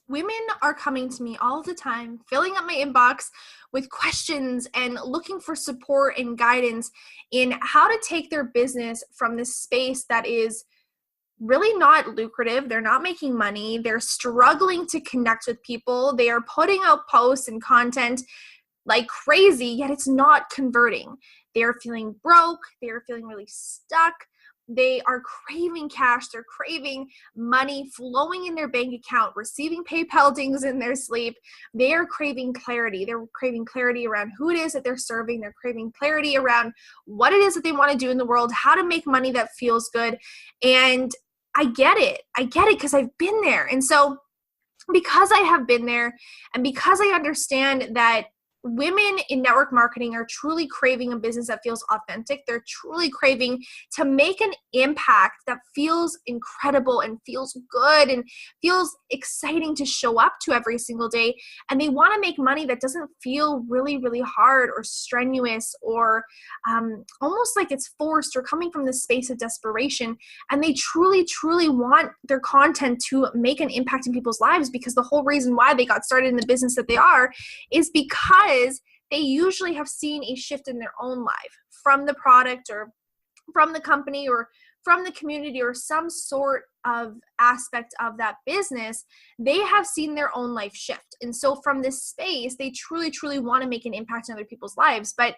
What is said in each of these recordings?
Women are coming to me all the time, filling up my inbox with questions and looking for support and guidance in how to take their business from this space that is really not lucrative. They're not making money. They're struggling to connect with people. They are putting out posts and content like crazy, yet it's not converting. They're feeling broke. They're feeling really stuck. They are craving cash. They're craving money flowing in their bank account, receiving PayPal dings in their sleep. They are craving clarity. They're craving clarity around who it is that they're serving. They're craving clarity around what it is that they want to do in the world, how to make money that feels good. And I get it. I get it because I've been there. And so because I have been there and because I understand that women in network marketing are truly craving a business that feels authentic. They're truly craving to make an impact that feels incredible and feels good and feels exciting to show up to every single day. And they want to make money that doesn't feel really, really hard or strenuous or almost like it's forced or coming from this space of desperation. And they truly, truly want their content to make an impact in people's lives, because the whole reason why they got started in the business that they are is because they usually have seen a shift in their own life from the product or from the company or from the community or some sort of aspect of that business. They have seen their own life shift. And so from this space, they truly, truly want to make an impact in other people's lives. But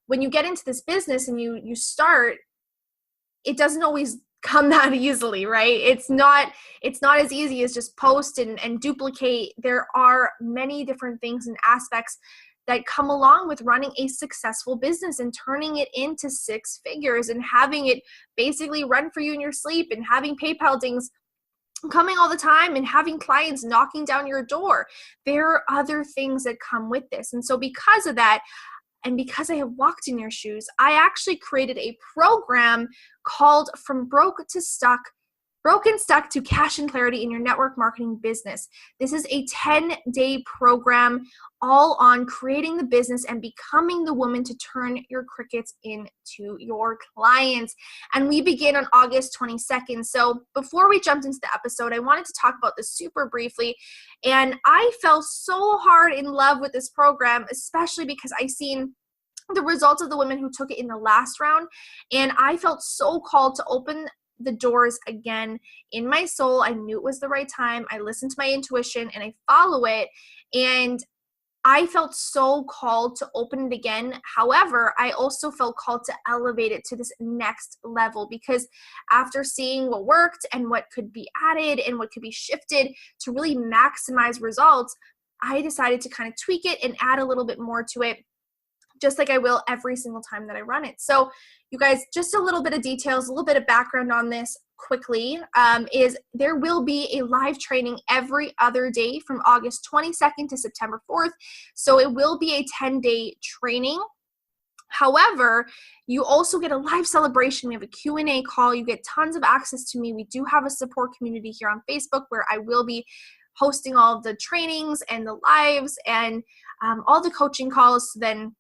when you get into this business and you start, it doesn't always come that easily, right? It's not as easy as just post and duplicate. There are many different things and aspects that come along with running a successful business and turning it into six figures and having it basically run for you in your sleep and having PayPal dings coming all the time and having clients knocking down your door. There are other things that come with this. And so because of that, and because I have walked in your shoes, I actually created a program called From Broke and Stuck to Cash and Clarity in Your Network Marketing Business. This is a 10-day program all on creating the business and becoming the woman to turn your crickets into your clients. And we begin on August 22nd. So before we jumped into the episode, I wanted to talk about this super briefly. And I fell so hard in love with this program, especially because I seen the results of the women who took it in the last round. And I felt so called to open the doors again in my soul. I knew it was the right time. I listened to my intuition and I follow it. And I felt so called to open it again. However, I also felt called to elevate it to this next level, because after seeing what worked and what could be added and what could be shifted to really maximize results, I decided to kind of tweak it and add a little bit more to it, just like I will every single time that I run it. So you guys, just a little bit of details, a little bit of background on this quickly, is there will be a live training every other day from August 22nd to September 4th. So it will be a 10-day training. However, you also get a live celebration. We have a Q&A call. You get tons of access to me. We do have a support community here on Facebook where I will be hosting all of the trainings and the lives and all the coaching calls. So then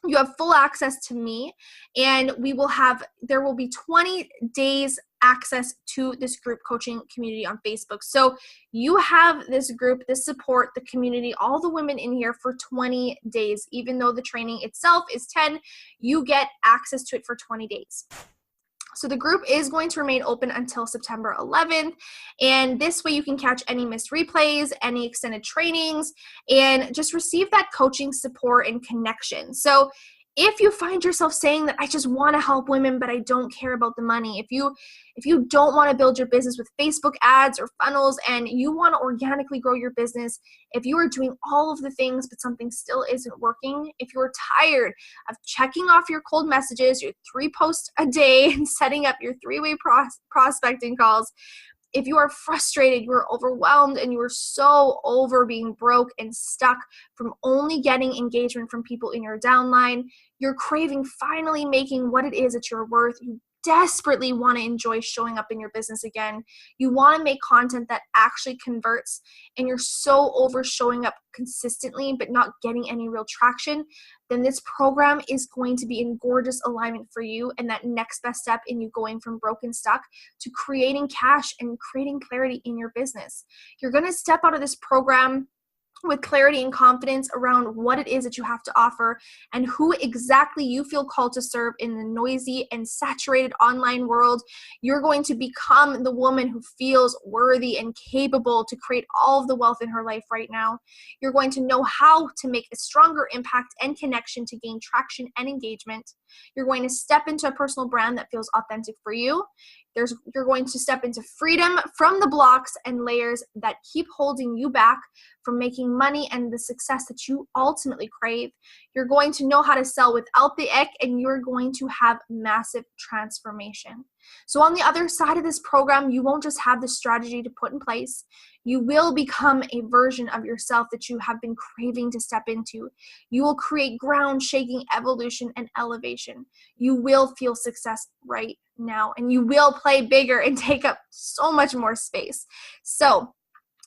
you have full access to me, and there will be 20 days access to this group coaching community on Facebook. So you have this group, this support, the community, all the women in here for 20 days. Even though the training itself is 10, you get access to it for 20 days. So the group is going to remain open until September 11th. And this way you can catch any missed replays, any extended trainings, and just receive that coaching support and connection. So if you find yourself saying that I just want to help women, but I don't care about the money, if you don't want to build your business with Facebook ads or funnels and you want to organically grow your business, if you are doing all of the things but something still isn't working, if you're tired of checking off your cold messages, your 3 posts a day and setting up your 3-way prospecting calls, if you are frustrated, you are overwhelmed, and you are so over being broke and stuck from only getting engagement from people in your downline, you're craving finally making what it is that you're worth, you desperately want to enjoy showing up in your business again, you want to make content that actually converts, and you're so over showing up consistently but not getting any real traction, then this program is going to be in gorgeous alignment for you, and that next best step in you going from broken stuck to creating cash and creating clarity in your business. You're going to step out of this program with clarity and confidence around what it is that you have to offer and who exactly you feel called to serve in the noisy and saturated online world. You're going to become the woman who feels worthy and capable to create all of the wealth in her life right now. You're going to know how to make a stronger impact and connection to gain traction and engagement. You're going to step into a personal brand that feels authentic for you. You're going to step into freedom from the blocks and layers that keep holding you back from making money and the success that you ultimately crave. You're going to know how to sell without the ick, and you're going to have massive transformation. So on the other side of this program, you won't just have the strategy to put in place. You will become a version of yourself that you have been craving to step into. You will create ground-shaking evolution and elevation. You will feel success right now, and you will play bigger and take up so much more space. So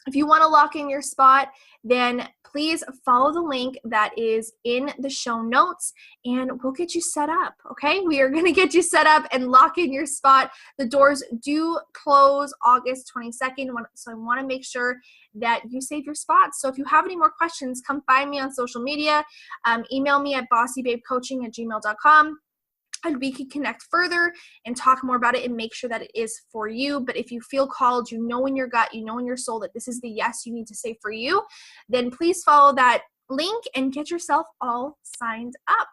if you want to lock in your spot, then please follow the link that is in the show notes, and we'll get you set up, okay? We are going to get you set up and lock in your spot. The doors do close August 22nd, so I want to make sure that you save your spots. So if you have any more questions, come find me on social media. Email me at bossybabecoaching@gmail.com. and we can connect further and talk more about it and make sure that it is for you. But if you feel called, you know in your gut, you know in your soul that this is the yes you need to say for you, then please follow that link and get yourself all signed up.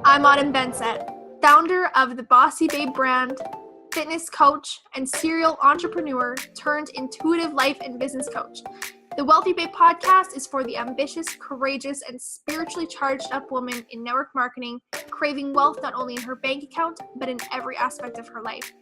I'm Autumn Bensette, founder of the Bossy Babe brand, fitness coach, and serial entrepreneur turned intuitive life and business coach. The Wealthy Babe podcast is for the ambitious, courageous, and spiritually charged up woman in network marketing, craving wealth not only in her bank account, but in every aspect of her life.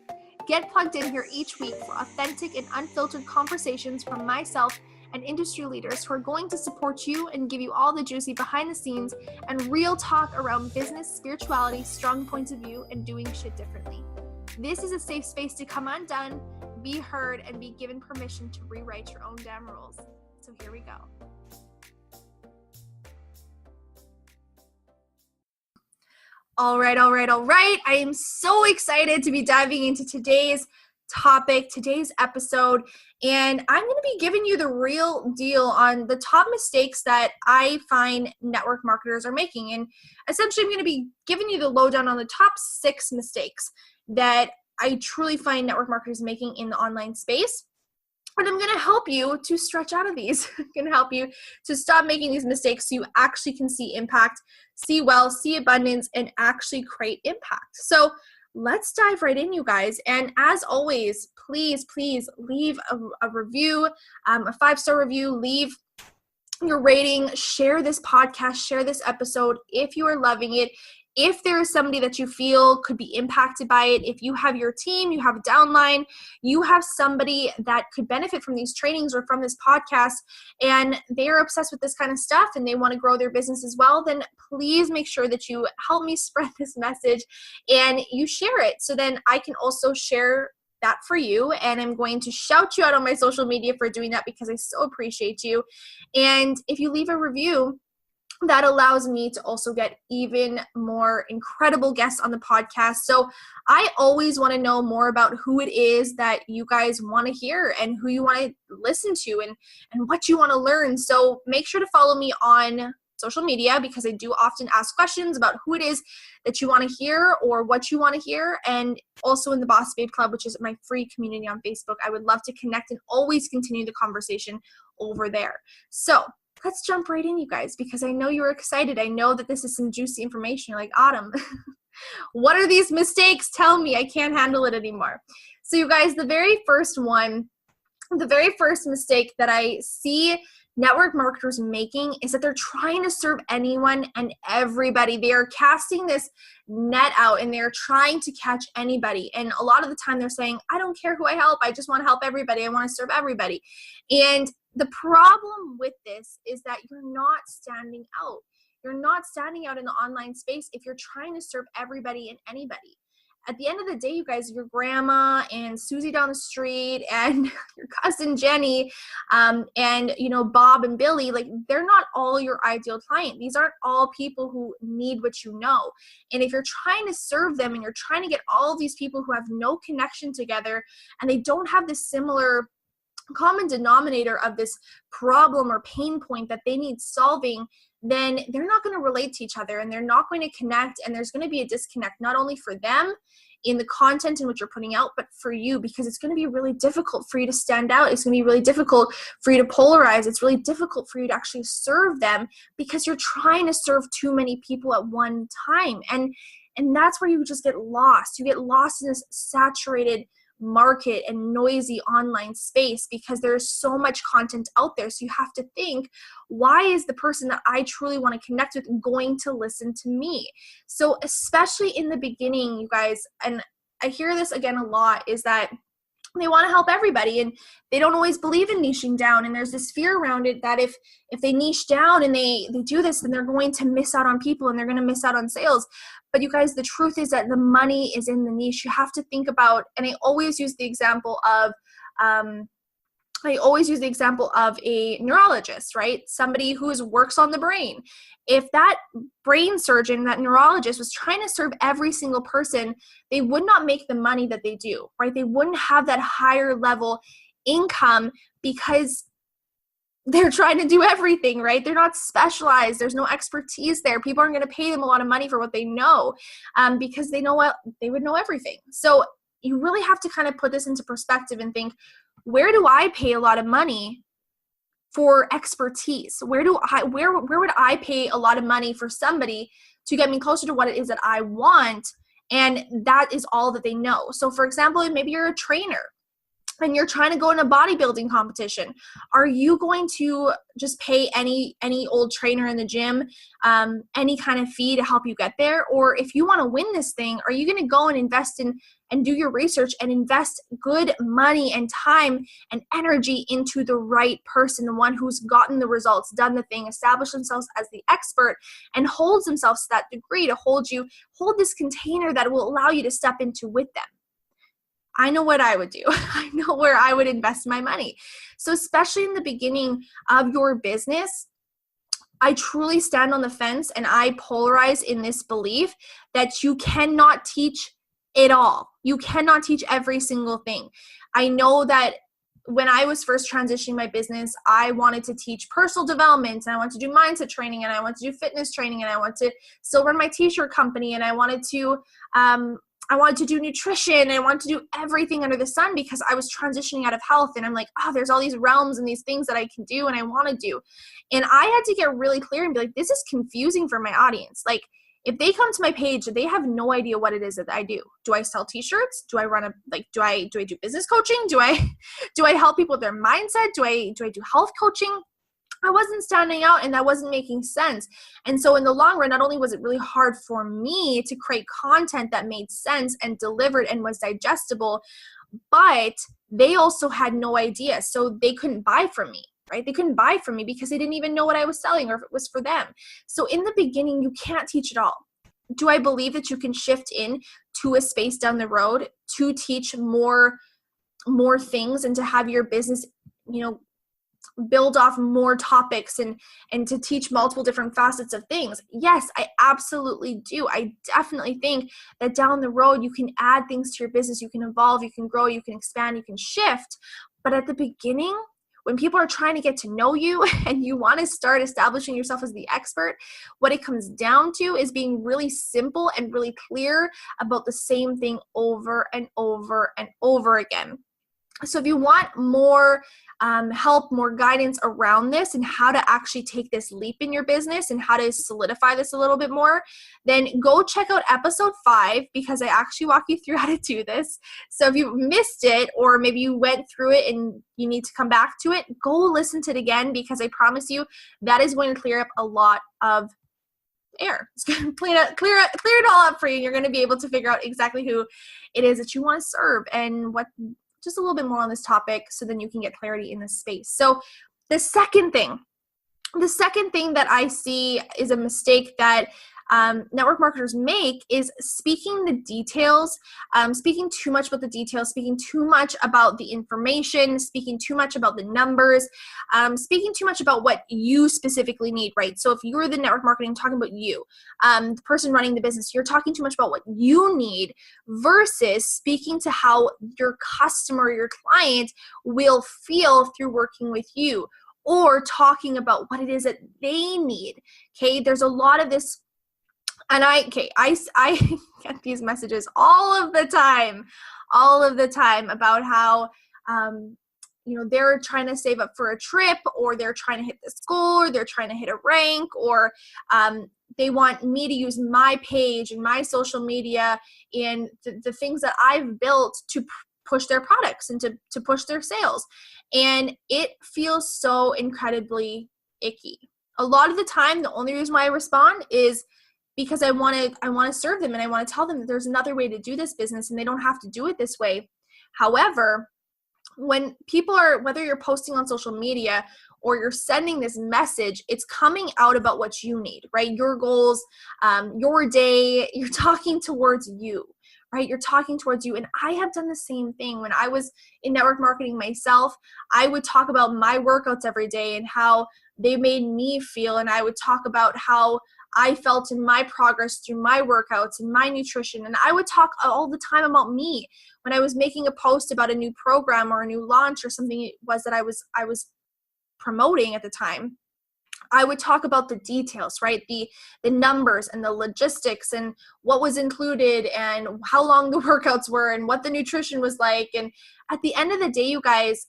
Get plugged in here each week for authentic and unfiltered conversations from myself and industry leaders who are going to support you and give you all the juicy behind the scenes and real talk around business, spirituality, strong points of view, and doing shit differently. This is a safe space to come undone, be heard, and be given permission to rewrite your own damn rules. So here we go. All right. I am so excited to be diving into today's topic, today's episode, and I'm going to be giving you the real deal on the top mistakes that I find network marketers are making. And essentially, I'm going to be giving you the lowdown on the top 6 mistakes that I truly find network marketers making in the online space. And I'm going to help you to stretch out of these. I'm going to help you to stop making these mistakes so you actually can see impact, see wealth, see abundance, and actually create impact. So let's dive right in, you guys. And as always, please leave a review, a 5-star review, leave your rating, share this podcast, share this episode if you are loving it. If there is somebody that you feel could be impacted by it, if you have your team, you have a downline, you have somebody that could benefit from these trainings or from this podcast, and they're obsessed with this kind of stuff and they want to grow their business as well, then please make sure that you help me spread this message and you share it. So then I can also share that for you, and I'm going to shout you out on my social media for doing that because I so appreciate you. And if you leave a review, that allows me to also get even more incredible guests on the podcast. So I always want to know more about who it is that you guys want to hear and who you want to listen to and what you want to learn. So make sure to follow me on social media because I do often ask questions about who it is that you want to hear or what you want to hear. And also in the Boss Babe Club, which is my free community on Facebook. I would love to connect and always continue the conversation over there. So let's jump right in, you guys, because I know you're excited. I know that this is some juicy information. You're like, Autumn, what are these mistakes? Tell me, I can't handle it anymore. So you guys, the very first mistake that I see network marketers making is that they're trying to serve anyone and everybody. They are casting this net out and they're trying to catch anybody. And a lot of the time they're saying, I don't care who I help. I just want to help everybody. I want to serve everybody. And the problem with this is that you're not standing out. You're not standing out in the online space if you're trying to serve everybody and anybody. At the end of the day, you guys, your grandma and Susie down the street and your cousin Jenny and, Bob and Billy, like, they're not all your ideal client. These aren't all people who need what you know. And if you're trying to serve them and you're trying to get all of these people who have no connection together and they don't have this similar common denominator of this problem or pain point that they need solving, then they're not going to relate to each other and they're not going to connect, and there's going to be a disconnect not only for them in the content in which you're putting out, but for you, because it's going to be really difficult for you to stand out. It's going to be really difficult for you to polarize. It's really difficult for you to actually serve them because you're trying to serve too many people at one time. And that's where you just get lost. You get lost in this saturated market and noisy online space because there's so much content out there. So you have to think, why is the person that I truly want to connect with going to listen to me? So especially in the beginning, you guys, and I hear this again a lot, is that they want to help everybody and they don't always believe in niching down. And there's this fear around it that if they niche down and they do this, then they're going to miss out on people and they're going to miss out on sales. But you guys, the truth is that the money is in the niche. You have to think about, and I always use the example of a neurologist, right? Somebody who works on the brain. If that brain surgeon, that neurologist was trying to serve every single person, they would not make the money that they do, right? They wouldn't have that higher level income because they're trying to do everything, right? They're not specialized. There's no expertise there. People aren't going to pay them a lot of money for what they know because they know what they would know everything. So you really have to kind of put this into perspective and think, where do I pay a lot of money for expertise? Where would I pay a lot of money for somebody to get me closer to what it is that I want? And that is all that they know. So for example, maybe you're a trainer and you're trying to go in a bodybuilding competition. Are you going to just pay any old trainer in the gym any kind of fee to help you get there? Or if you want to win this thing, are you going to go and invest in and do your research and invest good money and time and energy into the right person, the one who's gotten the results, done the thing, established themselves as the expert, and holds themselves to that degree to hold this container that will allow you to step into with them? I know what I would do. I know where I would invest my money. So especially in the beginning of your business, I truly stand on the fence and I polarize in this belief that you cannot teach it all. You cannot teach every single thing. I know that when I was first transitioning my business, I wanted to teach personal development and I wanted to do mindset training and I wanted to do fitness training and I wanted to still run my t-shirt company and I wanted to do nutrition and I wanted to do everything under the sun because I was transitioning out of health and I'm like, there's all these realms and these things that I can do and I want to do. And I had to get really clear and be like, this is confusing for my audience. Like, if they come to my page, they have no idea what it is that I do. Do I sell t-shirts? Do I do I do business coaching? Do I help people with their mindset? Do I do health coaching? I wasn't standing out and that wasn't making sense. And so in the long run, not only was it really hard for me to create content that made sense and delivered and was digestible, but they also had no idea. So they couldn't buy from me, right? They couldn't buy from me because they didn't even know what I was selling or if it was for them. So in the beginning, you can't teach it all. Do I believe that you can shift in to a space down the road to teach more things and to have your business, build off more topics and to teach multiple different facets of things? Yes, I absolutely do. I definitely think that down the road, you can add things to your business. You can evolve, you can grow, you can expand, you can shift. But at the beginning, when people are trying to get to know you and you want to start establishing yourself as the expert, what it comes down to is being really simple and really clear about the same thing over and over and over again. So if you want more help, more guidance around this and how to actually take this leap in your business and how to solidify this a little bit more, then go check out episode 5 because I actually walk you through how to do this. So if you missed it or maybe you went through it and you need to come back to it, go listen to it again because I promise you that is going to clear up a lot of air. It's going to clear it all up for you. And you're going to be able to figure out exactly who it is that you want to serve and what, just a little bit more on this topic so then you can get clarity in this space. So The second thing that I see is a mistake that network marketers make is speaking the details, speaking too much about the details, speaking too much about the information, speaking too much about the numbers, speaking too much about what you specifically need, right? So if you're the network marketing, talking about you, the person running the business, you're talking too much about what you need versus speaking to how your customer, your client will feel through working with you, or talking about what it is that they need. Okay, there's a lot of this, and I get these messages all of the time about how they're trying to save up for a trip, or they're trying to hit this goal, or they're trying to hit a rank, or they want me to use my page and my social media and the things that I've built to push their products and to push their sales. And it feels so incredibly icky. A lot of the time, the only reason why I respond is because I want to serve them, and I want to tell them that there's another way to do this business and they don't have to do it this way. However, when people are, whether you're posting on social media or you're sending this message, it's coming out about what you need, right? Your goals, your day, you're talking towards you, right? You're talking towards you. And I have done the same thing. When I was in network marketing myself, I would talk about my workouts every day and how they made me feel. And I would talk about how I felt in my progress through my workouts and my nutrition. And I would talk all the time about me. When I was making a post about a new program or a new launch or something it was that I was promoting at the time, I would talk about the details, right? The numbers and the logistics and what was included and how long the workouts were and what the nutrition was like. And at the end of the day, you guys,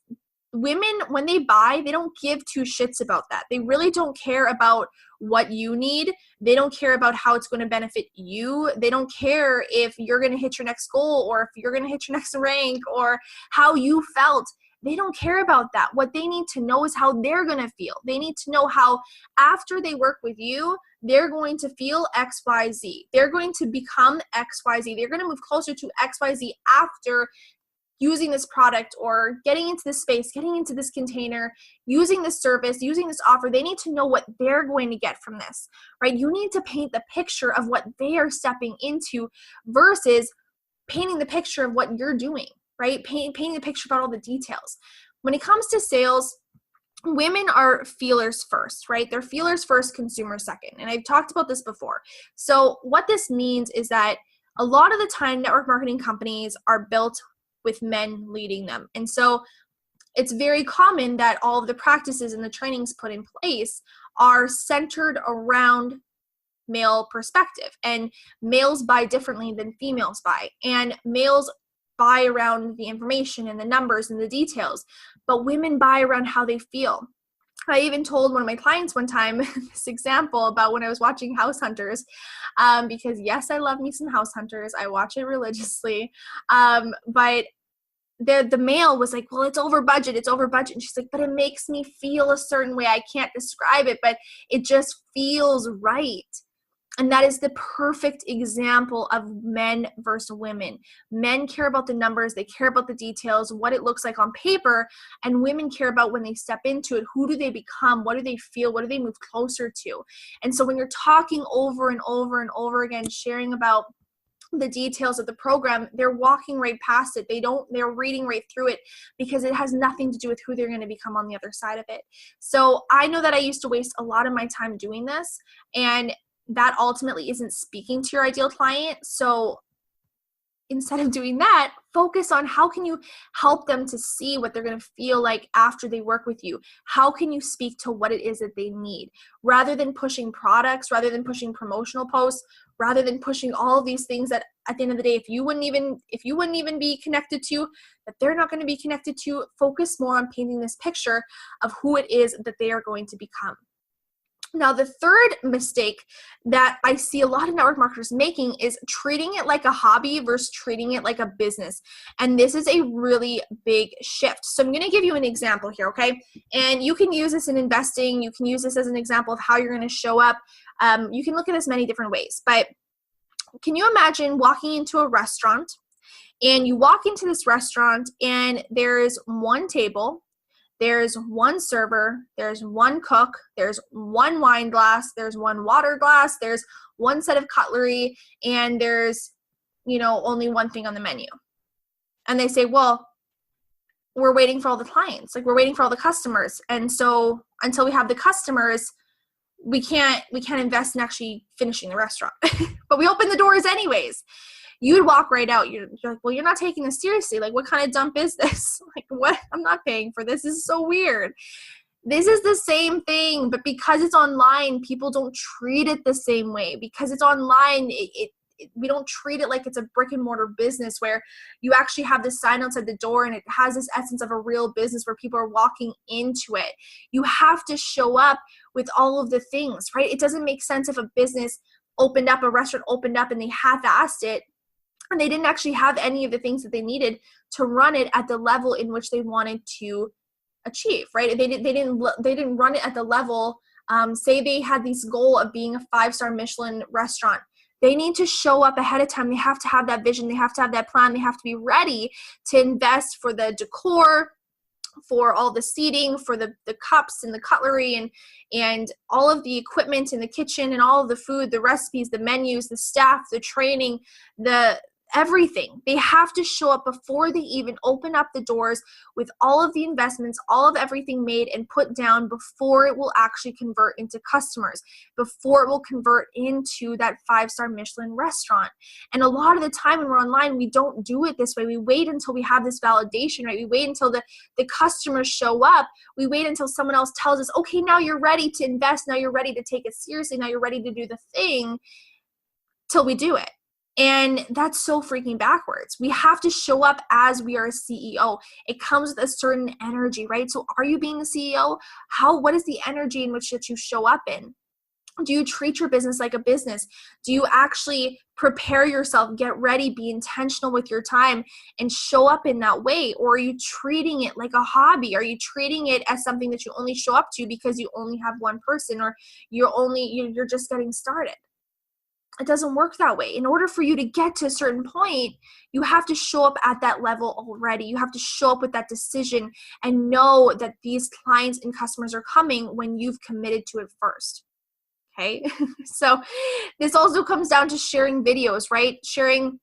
women, when they buy, they don't give two shits about that. They really don't care about what you need. They don't care about how it's going to benefit you. They don't care if you're going to hit your next goal or if you're going to hit your next rank or how you felt. They don't care about that. What they need to know is how they're going to feel. They need to know how after they work with you, they're going to feel XYZ. They're going to become XYZ. They're going to move closer to XYZ after using this product or getting into this space, getting into this container, using this service, using this offer. They need to know what they're going to get from this, right? You need to paint the picture of what they are stepping into versus painting the picture of what you're doing, right? Painting the picture about all the details. When it comes to sales, women are feelers first, right? They're feelers first, consumers second. And I've talked about this before. So what this means is that a lot of the time, network marketing companies are built with men leading them. And so it's very common that all of the practices and the trainings put in place are centered around male perspective. And males buy differently than females buy. And males buy around the information and the numbers and the details, but women buy around how they feel. I even told one of my clients one time this example about when I was watching House Hunters, because yes, I love me some House Hunters. I watch it religiously. But the male was like, well, it's over budget. And she's like, but it makes me feel a certain way. I can't describe it, but it just feels right. And that is the perfect example of men versus women. Men care about the numbers. They care about the details, what it looks like on paper. And women care about when they step into it. Who do they become? What do they feel? What do they move closer to? And so when you're talking over and over and over again, sharing about the details of the program, they're walking right past it. They're reading right through it because it has nothing to do with who they're going to become on the other side of it. So I know that I used to waste a lot of my time doing this, and that ultimately isn't speaking to your ideal client. So instead of doing that, focus on how can you help them to see what they're going to feel like after they work with you. How can you speak to what it is that they need, rather than pushing products, rather than pushing promotional posts, rather than pushing all of these things that at the end of the day, if you wouldn't even be connected to, that they're not going to be connected to. Focus more on painting this picture of who it is that they are going to become. Now, the third mistake that I see a lot of network marketers making is treating it like a hobby versus treating it like a business. And this is a really big shift. So I'm going to give you an example here, okay? And you can use this in investing. You can use this as an example of how you're going to show up. You can look at this many different ways. But can you imagine walking into a restaurant, and you walk into this restaurant and there's one table there's one server, there's one cook, there's one wine glass, there's one water glass, there's one set of cutlery, and there's, only one thing on the menu. And they say, well, we're waiting for all the clients, like we're waiting for all the customers. And so until we have the customers, we can't invest in actually finishing the restaurant. But we open the doors anyways. You'd walk right out. You're like, well, you're not taking this seriously. Like, what kind of dump is this? Like, what? I'm not paying for this. This is so weird. This is the same thing, but because it's online, people don't treat it the same way. Because it's online, we don't treat it like it's a brick and mortar business where you actually have this sign outside the door and it has this essence of a real business where people are walking into it. You have to show up with all of the things, right? It doesn't make sense if a business opened up, a restaurant opened up and they half-assed it and they didn't actually have any of the things that they needed to run it at the level in which they wanted to achieve, right? They didn't run it at the level, say they had this goal of being a 5-star Michelin restaurant. They need to show up ahead of time. They have to have that vision. They have to have that plan. They have to be ready to invest for the decor, for all the seating, for the cups and the cutlery and all of the equipment in the kitchen and all of the food, the recipes, the menus, the staff, the training, the everything. They have to show up before they even open up the doors with all of the investments, all of everything made and put down before it will actually convert into customers, before it will convert into that 5-star Michelin restaurant. And a lot of the time when we're online, we don't do it this way. We wait until we have this validation, right? We wait until the customers show up. We wait until someone else tells us, okay, now you're ready to invest. Now you're ready to take it seriously. Now you're ready to do the thing, till we do it. And that's so freaking backwards. We have to show up as we are a CEO. It comes with a certain energy, right? So are you being the CEO? What is the energy in which that you show up in? Do you treat your business like a business? Do you actually prepare yourself, get ready, be intentional with your time and show up in that way? Or are you treating it like a hobby? Are you treating it as something that you only show up to because you only have one person or you're just getting started? It doesn't work that way. In order for you to get to a certain point, you have to show up at that level already. You have to show up with that decision and know that these clients and customers are coming when you've committed to it first. Okay. So this also comes down to sharing videos, right? Sharing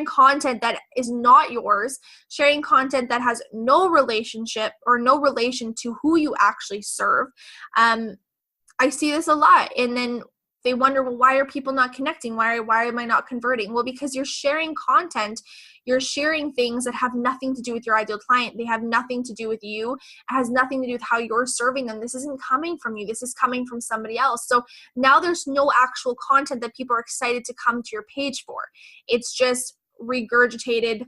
content that is not yours, sharing content that has no relationship or no relation to who you actually serve. I see this a lot. And then they wonder, well, why are people not connecting? Why am I not converting? Well, because you're sharing content, you're sharing things that have nothing to do with your ideal client. They have nothing to do with you. It has nothing to do with how you're serving them. This isn't coming from you. This is coming from somebody else. So now there's no actual content that people are excited to come to your page for. It's just regurgitated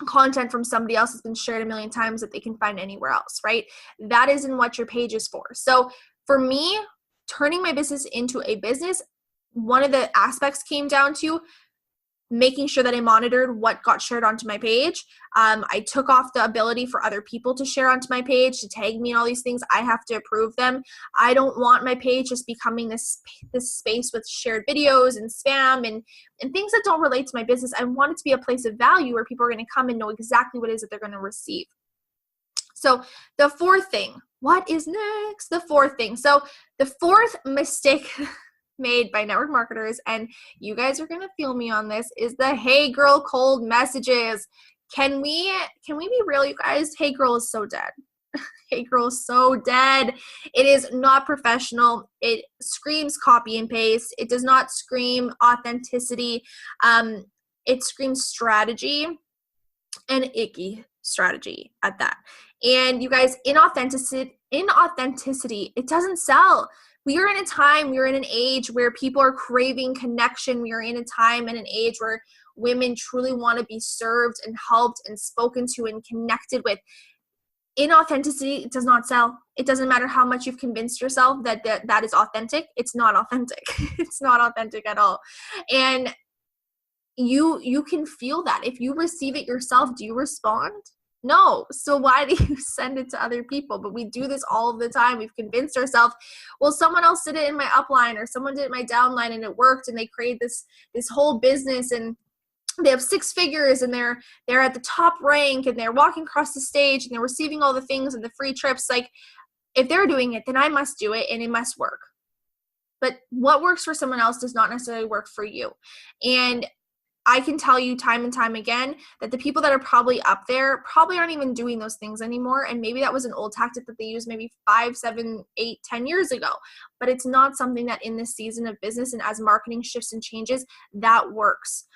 content from somebody else that's been shared a million times that they can find anywhere else, right? That isn't what your page is for. So for me, turning my business into a business, one of the aspects came down to making sure that I monitored what got shared onto my page. I took off the ability for other people to share onto my page, to tag me and all these things. I have to approve them. I don't want my page just becoming this space with shared videos and spam and things that don't relate to my business. I want it to be a place of value where people are going to come and know exactly what it is that they're going to receive. So the fourth thing, what is next? The fourth thing. So the fourth mistake made by network marketers, and you guys are going to feel me on this, is the hey girl cold messages. Can we be real, you guys? Hey girl is so dead. Hey girl is so dead. It is not professional. It screams copy and paste. It does not scream authenticity. It screams strategy and icky strategy at that. And you guys, inauthenticity, it doesn't sell. We are in a time, we are in an age where people are craving connection. We are in a time and an age where women truly want to be served and helped and spoken to and connected with. Inauthenticity, it does not sell. It doesn't matter how much you've convinced yourself that is authentic. It's not authentic. It's not authentic at all. And you can feel that. If you receive it yourself, do you respond? No. So why do you send it to other people? But we do this all of the time. We've convinced ourselves, well, someone else did it in my upline or someone did it in my downline and it worked and they created this whole business and they have six figures and they're at the top rank and they're walking across the stage and they're receiving all the things and the free trips. Like, if they're doing it, then I must do it and it must work. But what works for someone else does not necessarily work for you. And I can tell you time and time again that the people that are probably up there probably aren't even doing those things anymore. And maybe that was an old tactic that they used maybe 5, 7, 8, 10 years ago. But it's not something that in this season of business and as marketing shifts and changes, that works.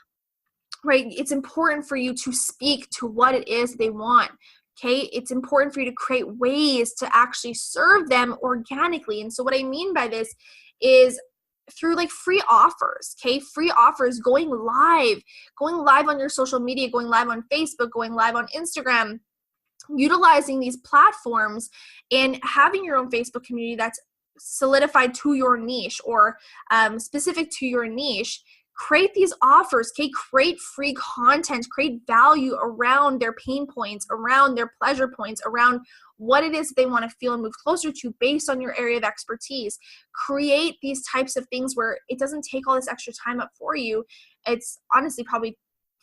Right? It's important for you to speak to what it is they want. Okay, it's important for you to create ways to actually serve them organically. And so what I mean by this is through like free offers, okay? Free offers, going live on your social media, going live on Facebook, going live on Instagram, utilizing these platforms and having your own Facebook community that's solidified to your niche or specific to your niche. Create these offers, okay? Create free content, create value around their pain points, around their pleasure points, around what it is they want to feel and move closer to based on your area of expertise. Create these types of things where it doesn't take all this extra time up for you. It's honestly probably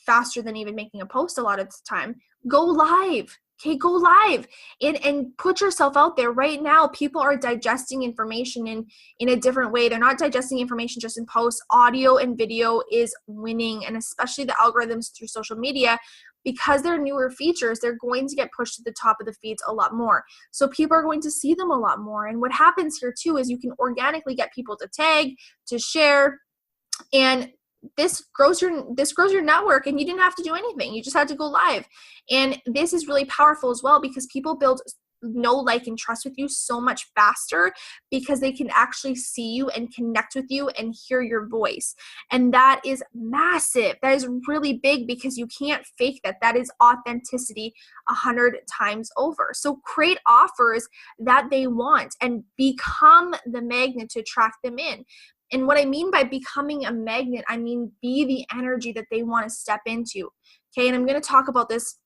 faster than even making a post a lot of the time. Go live. Okay, go live and put yourself out there. Right now, people are digesting information in a different way. They're not digesting information just in posts. Audio and video is winning, and especially the algorithms through social media, because they're newer features, they're going to get pushed to the top of the feeds a lot more. So people are going to see them a lot more. And what happens here too is you can organically get people to tag, to share, and this grows your network, and you didn't have to do anything. You just had to go live. And this is really powerful as well because people build know, like, and trust with you so much faster because they can actually see you and connect with you and hear your voice. And that is massive. That is really big because you can't fake that. That is authenticity 100 times over. So create offers that they want and become the magnet to attract them in. And what I mean by becoming a magnet, I mean be the energy that they want to step into. Okay, and I'm going to talk about this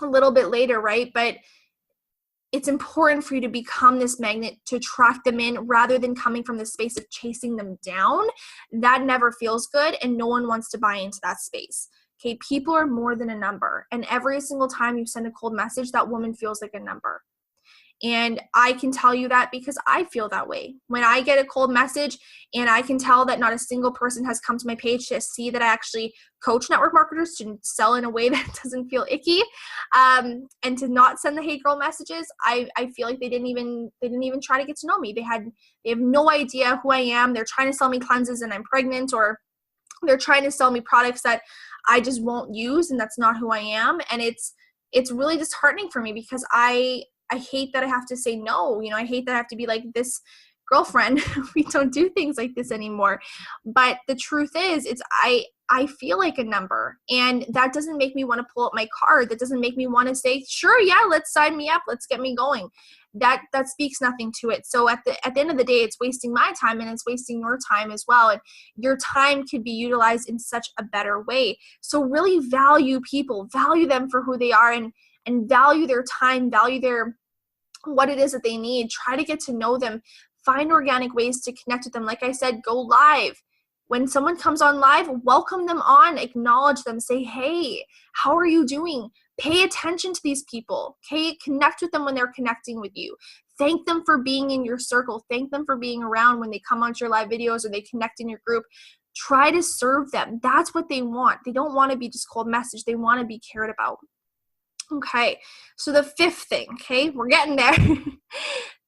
a little bit later, right? But it's important for you to become this magnet to attract them in rather than coming from the space of chasing them down. That never feels good, and no one wants to buy into that space. Okay, people are more than a number, and every single time you send a cold message, that woman feels like a number. And I can tell you that because I feel that way. When I get a cold message and I can tell that not a single person has come to my page to see that I actually coach network marketers to sell in a way that doesn't feel icky, and to not send the hey girl messages, I feel like they didn't even try to get to know me. They have no idea who I am. They're trying to sell me cleanses and I'm pregnant, or they're trying to sell me products that I just won't use, and that's not who I am. And it's really disheartening for me because I hate that I have to say no. You know, I hate that I have to be like, this girlfriend, we don't do things like this anymore. But the truth is, I feel like a number, and that doesn't make me want to pull up my card. That doesn't make me want to say, sure, yeah, let's sign me up. Let's get me going. That speaks nothing to it. So at the end of the day, it's wasting my time and it's wasting your time as well. And your time could be utilized in such a better way. So really value people, value them for who they are, and value their time, value what it is that they need. Try to get to know them. Find organic ways to connect with them. Like I said, go live. When someone comes on live, welcome them on, acknowledge them, say, hey, how are you doing? Pay attention to these people, okay? Connect with them when they're connecting with you. Thank them for being in your circle. Thank them for being around when they come onto your live videos or they connect in your group. Try to serve them. That's what they want. They don't want to be just cold message. They want to be cared about. Okay, so the fifth thing, okay, we're getting there.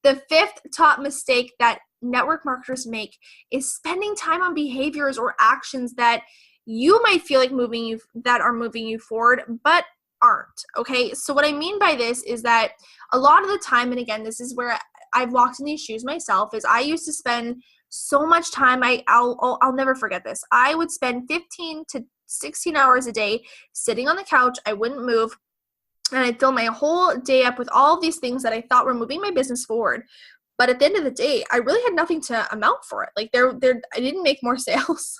The fifth top mistake that network marketers make is spending time on behaviors or actions that you might feel like are moving you forward, but aren't. Okay, so what I mean by this is that a lot of the time, and again, this is where I've walked in these shoes myself, is I used to spend so much time. I'll never forget this. I would spend 15 to 16 hours a day sitting on the couch. I wouldn't move. And I'd fill my whole day up with all of these things that I thought were moving my business forward. But at the end of the day, I really had nothing to amount for it. Like I didn't make more sales.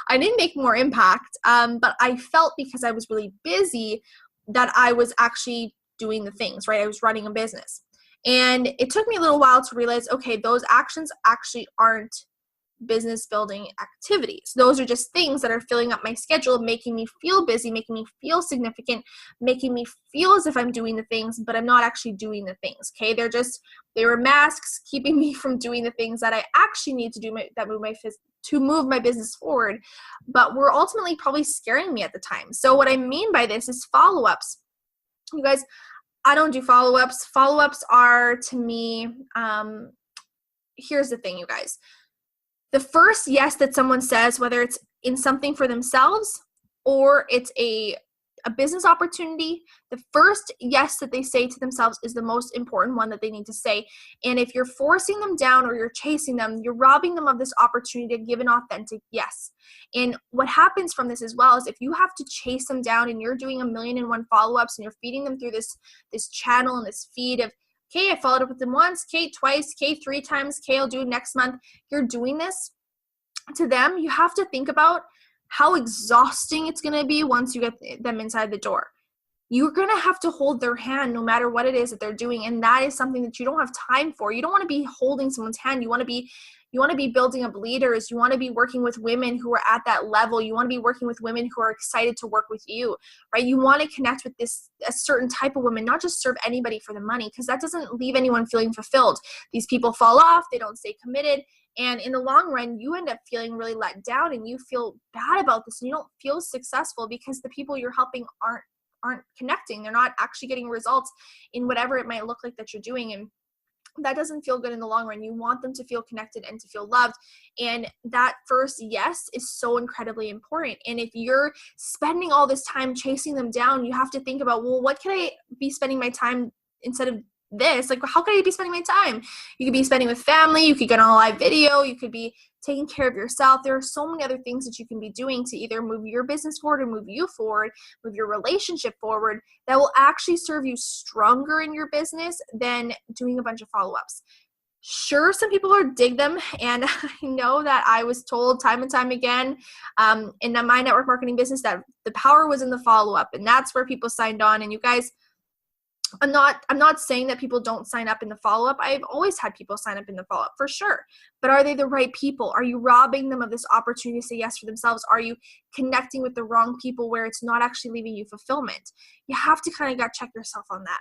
I didn't make more impact. But I felt, because I was really busy, that I was actually doing the things, right? I was running a business. And it took me a little while to realize, okay, those actions actually aren't business building activities. Those are just things that are filling up my schedule, making me feel busy, making me feel significant, making me feel as if I'm doing the things, but I'm not actually doing the things. Okay. They were masks keeping me from doing the things that I actually need to do to move my business forward, but were ultimately probably scaring me at the time. So what I mean by this is follow-ups. You guys, I don't do follow-ups. Follow-ups are, to me, here's the thing, you guys. The first yes that someone says, whether it's in something for themselves or it's a business opportunity, the first yes that they say to themselves is the most important one that they need to say. And if you're forcing them down or you're chasing them, you're robbing them of this opportunity to give an authentic yes. And what happens from this as well is if you have to chase them down and you're doing 1,000,001 follow-ups and you're feeding them through this channel and this feed of, okay, I followed up with them once, okay, twice, okay, 3 times, okay, I'll do it next month. You're doing this to them. You have to think about how exhausting it's going to be once you get them inside the door. You're going to have to hold their hand no matter what it is that they're doing. And that is something that you don't have time for. You don't want to be holding someone's hand. You want to be building up leaders. You want to be working with women who are at that level. You want to be working with women who are excited to work with you, right? You want to connect with a certain type of woman, not just serve anybody for the money, because that doesn't leave anyone feeling fulfilled. These people fall off. They don't stay committed. And in the long run, you end up feeling really let down and you feel bad about this and you don't feel successful because the people you're helping aren't connecting. They're not actually getting results in whatever it might look like that you're doing. And that doesn't feel good in the long run. You want them to feel connected and to feel loved. And that first yes is so incredibly important. And if you're spending all this time chasing them down, you have to think about, well, what can I be spending my time instead of this? Like, how could I be spending my time? You could be spending with family. You could get on a live video. You could be taking care of yourself. There are so many other things that you can be doing to either move your business forward or move you forward, move your relationship forward, that will actually serve you stronger in your business than doing a bunch of follow-ups. Sure, some people dig them, and I know that I was told time and time again in my network marketing business that the power was in the follow-up, and that's where people signed on. And you guys, I'm not saying that people don't sign up in the follow-up. I've always had people sign up in the follow-up for sure. But are they the right people? Are you robbing them of this opportunity to say yes for themselves? Are you connecting with the wrong people where it's not actually leaving you fulfillment? You have to kind of check yourself on that.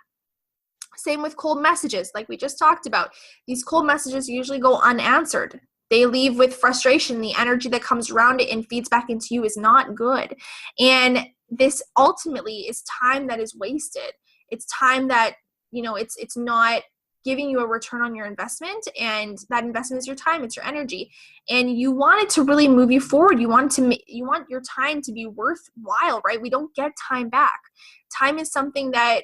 Same with cold messages, like we just talked about. These cold messages usually go unanswered. They leave with frustration. The energy that comes around it and feeds back into you is not good. And this ultimately is time that is wasted. It's time that, it's not giving you a return on your investment, and that investment is your time, it's your energy, and you want it to really move you forward. You want your time to be worthwhile, right? We don't get time back. Time is something that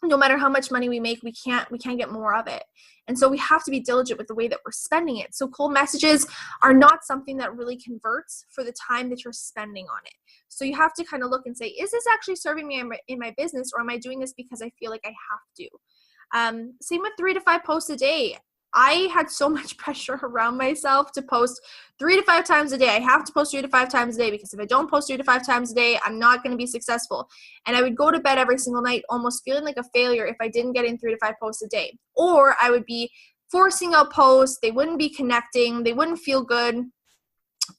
no matter how much money we make, we can't get more of it. And so we have to be diligent with the way that we're spending it. So cold messages are not something that really converts for the time that you're spending on it. So you have to kind of look and say, is this actually serving me in my business, or am I doing this because I feel like I have to? Same with 3 to 5 posts a day. I had so much pressure around myself to post 3 to 5 times a day. I have to post 3 to 5 times a day, because if I don't post 3 to 5 times a day, I'm not going to be successful. And I would go to bed every single night almost feeling like a failure if I didn't get in 3 to 5 posts a day. Or I would be forcing out posts. They wouldn't be connecting. They wouldn't feel good.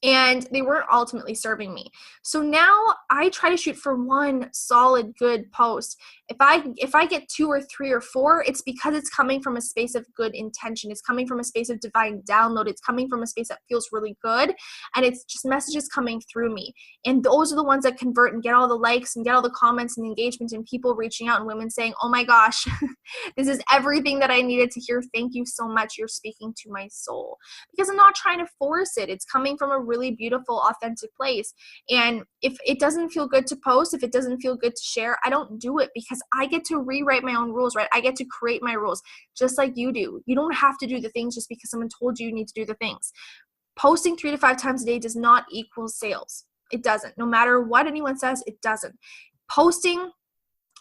And they weren't ultimately serving me. So now I try to shoot for one solid good post. If I get 2 or 3 or 4, it's because it's coming from a space of good intention. It's coming from a space of divine download. It's coming from a space that feels really good. And it's just messages coming through me. And those are the ones that convert and get all the likes and get all the comments and engagement and people reaching out and women saying, oh my gosh, this is everything that I needed to hear. Thank you so much. You're speaking to my soul. Because I'm not trying to force it. It's coming from a really beautiful, authentic place. And if it doesn't feel good to post, if it doesn't feel good to share, I don't do it, because I get to rewrite my own rules, right? I get to create my rules just like you do. You don't have to do the things just because someone told you need to do the things. Posting 3 to 5 times a day does not equal sales. It doesn't. No matter what anyone says, it doesn't. Posting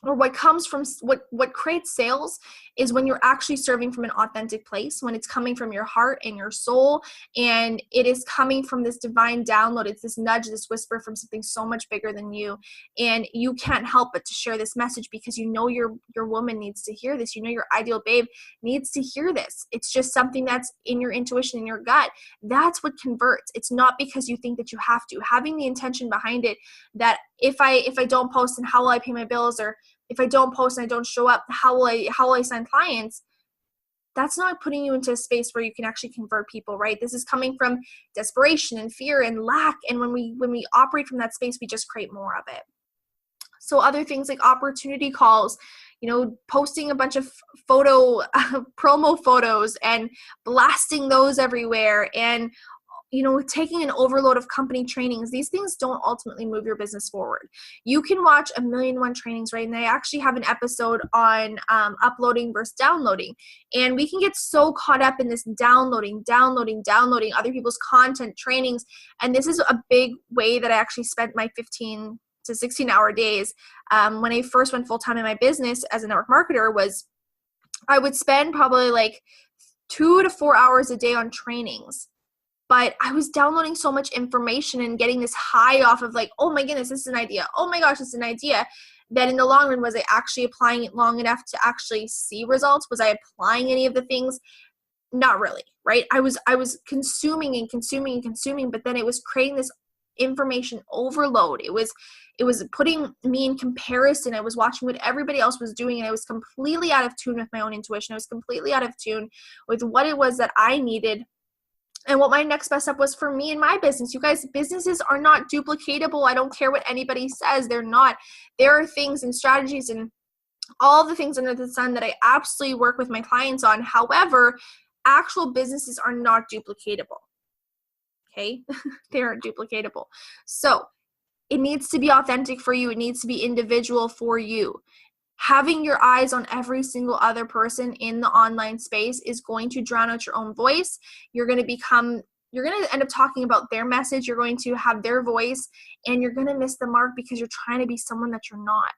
or what comes from what creates sales is when you're actually serving from an authentic place, when it's coming from your heart and your soul, and it is coming from this divine download. It's this nudge, this whisper from something so much bigger than you, and you can't help but to share this message because you know your woman needs to hear this. You know your ideal babe needs to hear this. It's just something that's in your intuition, in your gut. That's what converts. It's not because you think that you have to. Having the intention behind it that if I don't post, and how will I pay my bills, or if I don't post and I don't show up, how will I sign clients? That's not putting you into a space where you can actually convert people, right? This is coming from desperation and fear and lack. And when we operate from that space, we just create more of it. So other things like opportunity calls, posting a bunch of promo photos and blasting those everywhere, and taking an overload of company trainings. These things don't ultimately move your business forward. You can watch 1,000,001 trainings, right? And I actually have an episode on uploading versus downloading. And we can get so caught up in this downloading other people's content, trainings. And this is a big way that I actually spent my 15 to 16-hour days. When I first went full-time in my business as a network marketer, was I would spend probably like 2 to 4 hours a day on trainings. But I was downloading so much information and getting this high off of like, oh my goodness, this is an idea. Oh my gosh, this is an idea. That in the long run, was I actually applying it long enough to actually see results? Was I applying any of the things? Not really, right? I was consuming and consuming and consuming, but then it was creating this information overload. It was putting me in comparison. I was watching what everybody else was doing, and I was completely out of tune with my own intuition. I was completely out of tune with what it was that I needed and what my next best step was for me and my business. You guys, businesses are not duplicatable. I don't care what anybody says. They're not. There are things and strategies and all the things under the sun that I absolutely work with my clients on. However, actual businesses are not duplicatable. Okay? They aren't duplicatable. So it needs to be authentic for you. It needs to be individual for you. Having your eyes on every single other person in the online space is going to drown out your own voice. You're going to end up talking about their message. You're going to have their voice, and you're going to miss the mark because you're trying to be someone that you're not.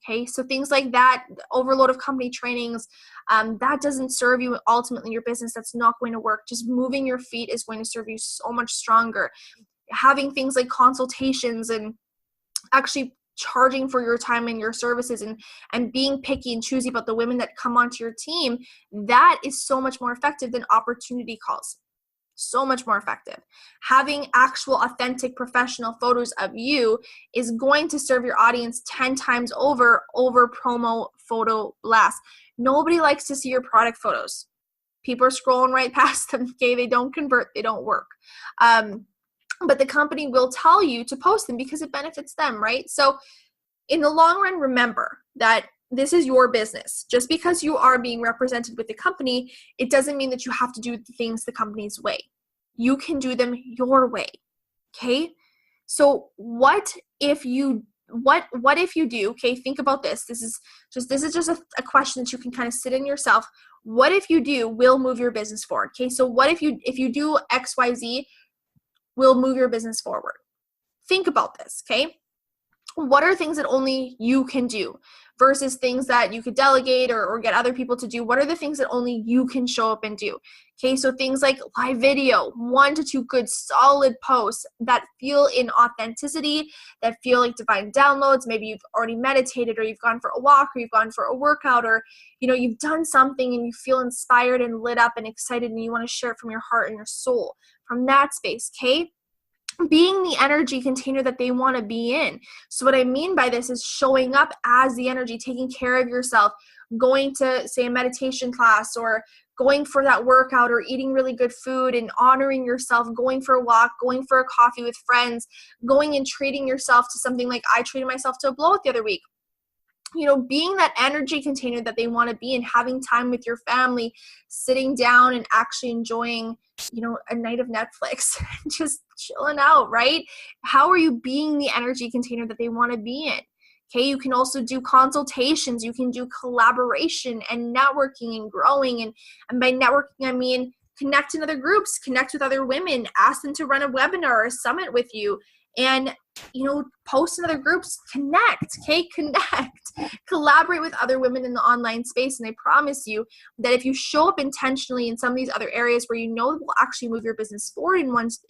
Okay, so things like that, overload of company trainings, that doesn't serve you ultimately in your business. That's not going to work. Just moving your feet is going to serve you so much stronger. Having things like consultations and actually charging for your time and your services, and being picky and choosy about the women that come onto your team, that is so much more effective than opportunity calls. So much more effective. Having actual authentic professional photos of you is going to serve your audience 10 times over promo photo blasts. Nobody likes to see your product photos. People are scrolling right past them. Okay, they don't convert, they don't work. But the company will tell you to post them because it benefits them, right? So in the long run, remember that this is your business. Just because you are being represented with the company, it doesn't mean that you have to do things the company's way. You can do them your way. Okay? So what if you do? Okay, think about this. This is just a question that you can kind of sit in yourself. What if you do will move your business forward? Okay, so what if you do XYZ will move your business forward? Think about this, okay? What are things that only you can do versus things that you could delegate or get other people to do? What are the things that only you can show up and do? Okay, so things like live video, 1 to 2 good solid posts that feel in authenticity, that feel like divine downloads. Maybe you've already meditated, or you've gone for a walk, or you've gone for a workout, or you've done something and you feel inspired and lit up and excited and you want to share it from your heart and your soul. From that space, okay? Being the energy container that they want to be in. So what I mean by this is showing up as the energy, taking care of yourself, going to, say, a meditation class, or going for that workout, or eating really good food and honoring yourself, going for a walk, going for a coffee with friends, going and treating yourself to something like I treated myself to a blowout the other week. Being that energy container that they want to be in, having time with your family, sitting down and actually enjoying, a night of Netflix, just chilling out, right? How are you being the energy container that they want to be in? Okay, you can also do consultations, you can do collaboration and networking and growing. And by networking, I mean connect in other groups, connect with other women, ask them to run a webinar or a summit with you. And post in other groups, connect, okay? Connect, collaborate with other women in the online space. And I promise you that if you show up intentionally in some of these other areas where will actually move your business forward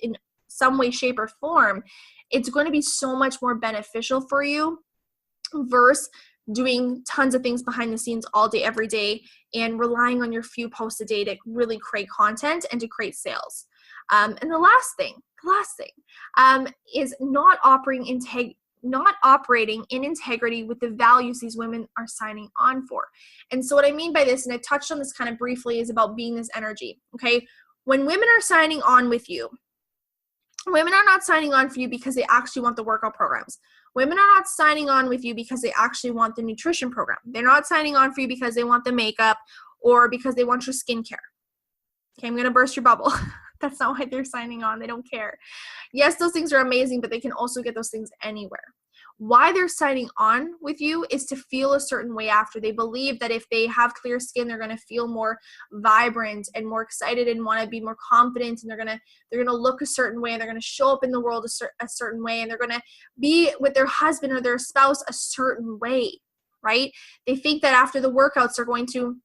in some way, shape, or form, it's going to be so much more beneficial for you versus doing tons of things behind the scenes all day, every day, and relying on your few posts a day to really create content and to create sales. And the last thing is not operating in integrity with the values these women are signing on for. And so what I mean by this, and I touched on this kind of briefly, is about being this energy, okay? When women are signing on with you, women are not signing on for you because they actually want the workout programs. Women are not signing on with you because they actually want the nutrition program. They're not signing on for you because they want the makeup or because they want your skincare. Okay, I'm going to burst your bubble. That's not why they're signing on. They don't care. Yes, those things are amazing, but they can also get those things anywhere. Why they're signing on with you is to feel a certain way after. They believe that if they have clear skin, they're going to feel more vibrant and more excited and want to be more confident, and they're going to look a certain way, and they're going to show up in the world a certain way, and they're going to be with their husband or their spouse a certain way, right? They think that after the workouts, they're going to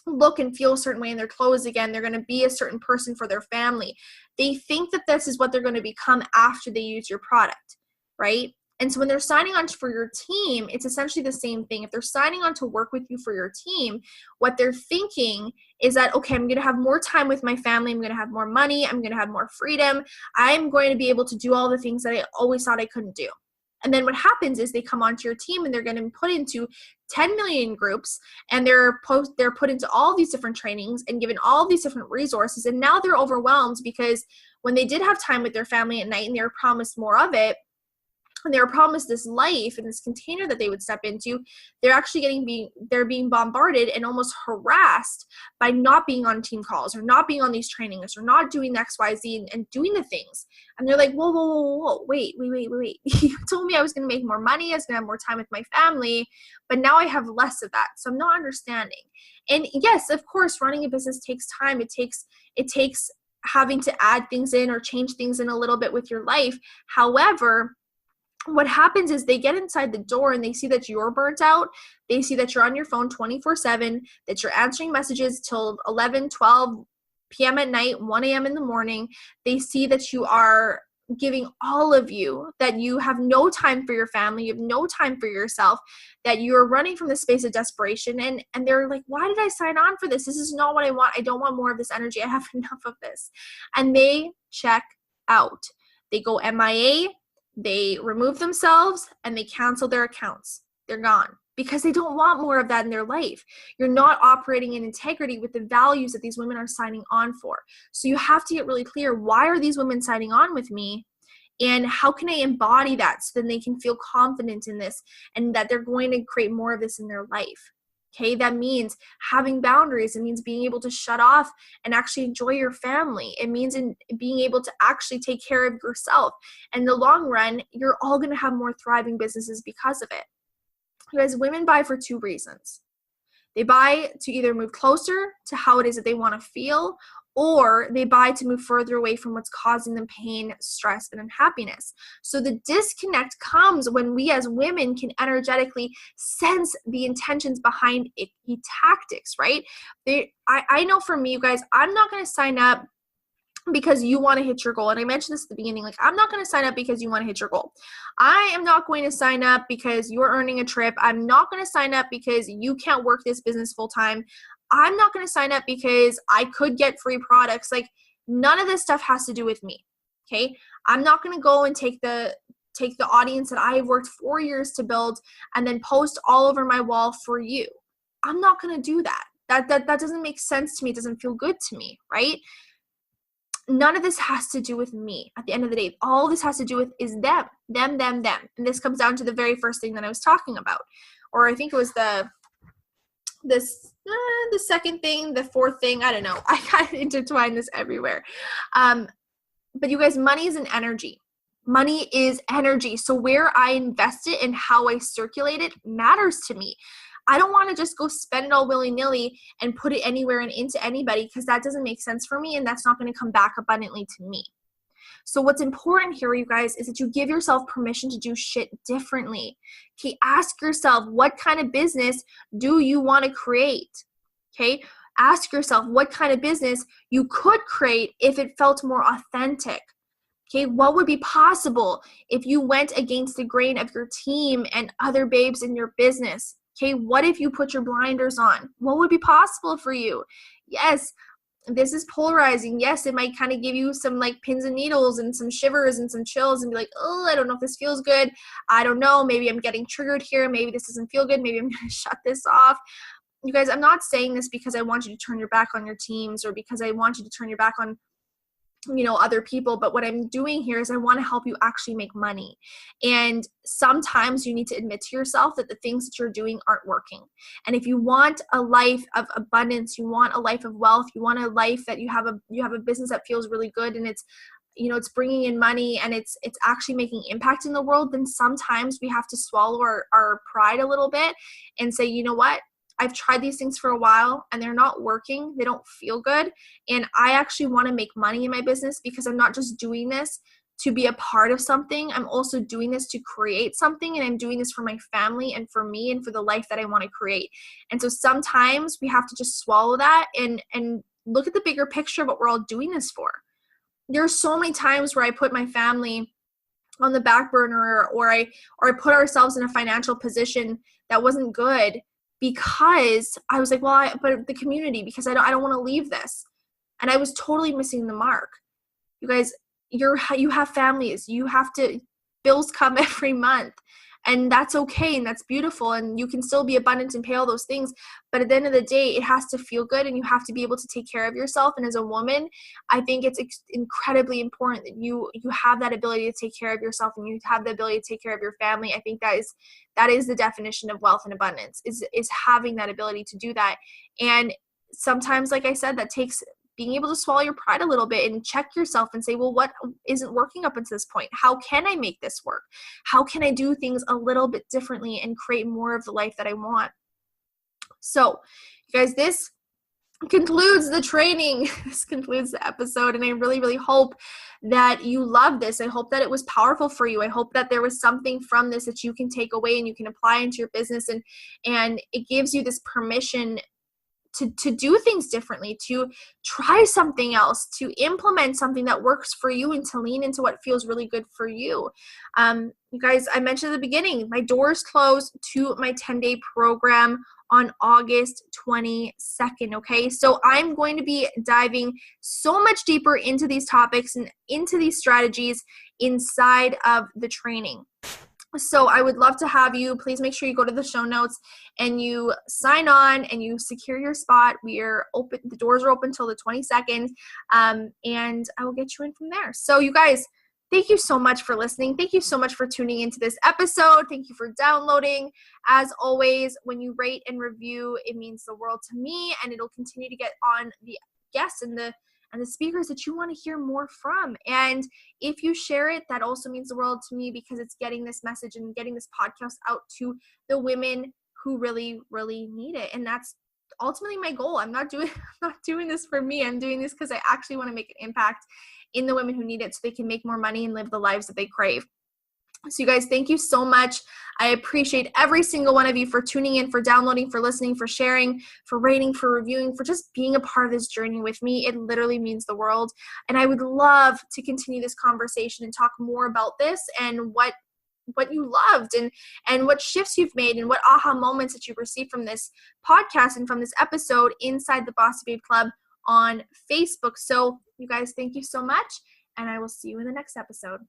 look and feel a certain way in their clothes again. They're going to be a certain person for their family. They think that this is what they're going to become after they use your product, right? And so when they're signing on for your team, it's essentially the same thing. If they're signing on to work with you for your team, what they're thinking is that, okay, I'm going to have more time with my family. I'm going to have more money. I'm going to have more freedom. I'm going to be able to do all the things that I always thought I couldn't do. And then what happens is they come onto your team and they're going to be put into 10 million groups, and they're put into all these different trainings and given all these different resources. And now they're overwhelmed because when they did have time with their family at night and they were promised more of it, and they were promised this life and this container that they would step into, they're actually they're being bombarded and almost harassed by not being on team calls or not being on these trainings or not doing X, Y, Z and doing the things. And they're like, whoa, wait. You told me I was going to make more money, I was going to have more time with my family, but now I have less of that. So I'm not understanding. And yes, of course, running a business takes time. It takes having to add things in or change things in a little bit with your life. However, what happens is they get inside the door and they see that you're burnt out. They see that you're on your phone 24/7, that you're answering messages till 11, 12 p.m. at night, 1 a.m. in the morning. They see that you are giving all of you, that you have no time for your family, you have no time for yourself, that you're running from the space of desperation. And they're like, why did I sign on for this? This is not what I want. I don't want more of this energy. I have enough of this. And they check out. They go MIA. They remove themselves and they cancel their accounts. They're gone because they don't want more of that in their life. You're not operating in integrity with the values that these women are signing on for. So you have to get really clear, why are these women signing on with me? And how can I embody that so then they can feel confident in this and that they're going to create more of this in their life? Okay, that means having boundaries. It means being able to shut off and actually enjoy your family. It means in being able to actually take care of yourself. And in the long run, you're all going to have more thriving businesses because of it. Because women buy for two reasons. They buy to either move closer to how it is that they want to feel, or they buy to move further away from what's causing them pain, stress, and unhappiness. So the disconnect comes when we as women can energetically sense the intentions behind the tactics, right? I know for me, you guys, I'm not going to sign up because you want to hit your goal. And I mentioned this at the beginning, like, I'm not going to sign up because you want to hit your goal. I am not going to sign up because you're earning a trip. I'm not going to sign up because you can't work this business full time. I'm not going to sign up because I could get free products. Like, none of this stuff has to do with me. Okay. I'm not going to go and take the audience that I have worked 4 years to build and then post all over my wall for you. I'm not going to do that. That doesn't make sense to me. It doesn't feel good to me. Right. None of this has to do with me. At the end of the day, all this has to do with is them. And this comes down to the very first thing that I was talking about. Or I think it was the second thing, the fourth thing, I don't know. I kind of intertwine this everywhere. But you guys, money is an energy. Money is energy. So where I invest it and how I circulate it matters to me. I don't want to just go spend it all willy-nilly and put it anywhere and into anybody, because that doesn't make sense for me and that's not going to come back abundantly to me. So what's important here, you guys, is that you give yourself permission to do shit differently. Okay, ask yourself, what kind of business do you want to create? Okay, ask yourself what kind of business you could create if it felt more authentic. Okay, what would be possible if you went against the grain of your team and other babes in your business? Okay, what if you put your blinders on? What would be possible for you? Yes, this is polarizing. Yes, it might kind of give you some like pins and needles and some shivers and some chills and be like, oh, I don't know if this feels good. I don't know. Maybe I'm getting triggered here. Maybe this doesn't feel good. Maybe I'm going to shut this off. You guys, I'm not saying this because I want you to turn your back on your teams or because I want you to turn your back on other people, but what I'm doing here is I want to help you actually make money. And sometimes you need to admit to yourself that the things that you're doing aren't working. And if you want a life of abundance, you want a life of wealth, you want a life that you have a business that feels really good and it's it's bringing in money and it's actually making impact in the world, then sometimes we have to swallow our pride a little bit and say, you know what? I've tried these things for a while and they're not working. They don't feel good. And I actually want to make money in my business because I'm not just doing this to be a part of something. I'm also doing this to create something, and I'm doing this for my family and for me and for the life that I want to create. And so sometimes we have to just swallow that and look at the bigger picture of what we're all doing this for. There are so many times where I put my family on the back burner or I put ourselves in a financial position that wasn't good because I was like, well, but the community, because I don't want to leave this. And I was totally missing the mark. You guys, you have families, bills come every month, and that's okay. And that's beautiful. And you can still be abundant and pay all those things. But at the end of the day, it has to feel good and you have to be able to take care of yourself. And as a woman, I think it's incredibly important that you have that ability to take care of yourself and you have the ability to take care of your family. I think that is the definition of wealth and abundance is having that ability to do that. And sometimes, like I said, that takes being able to swallow your pride a little bit and check yourself and say, well, what isn't working up until this point? How can I make this work? How can I do things a little bit differently and create more of the life that I want? So, you guys, this concludes the training. This concludes the episode. And I really, really hope that you love this. I hope that it was powerful for you. I hope that there was something from this that you can take away and you can apply into your business. And it gives you this permission to do things differently, to try something else, to implement something that works for you and to lean into what feels really good for you. You guys, I mentioned at the beginning, my doors close to my 10-day program on August 22nd, okay? So I'm going to be diving so much deeper into these topics and into these strategies inside of the training. So I would love to have you. Please make sure you go to the show notes and you sign on and you secure your spot. We are open. The doors are open till the 22nd, and I will get you in from there. So you guys, thank you so much for listening. Thank you so much for tuning into this episode. Thank you for downloading. As always, when you rate and review, it means the world to me, and it'll continue to get on the guests and the speakers that you want to hear more from. And if you share it, that also means the world to me because it's getting this message and getting this podcast out to the women who really, really need it. And that's ultimately my goal. I'm not doing this for me. I'm doing this because I actually want to make an impact in the women who need it so they can make more money and live the lives that they crave. So you guys, thank you so much. I appreciate every single one of you for tuning in, for downloading, for listening, for sharing, for rating, for reviewing, for just being a part of this journey with me. It literally means the world. And I would love to continue this conversation and talk more about this and what you loved and what shifts you've made and what aha moments that you've received from this podcast and from this episode inside the Bossy Babe Club on Facebook. So you guys, thank you so much. And I will see you in the next episode.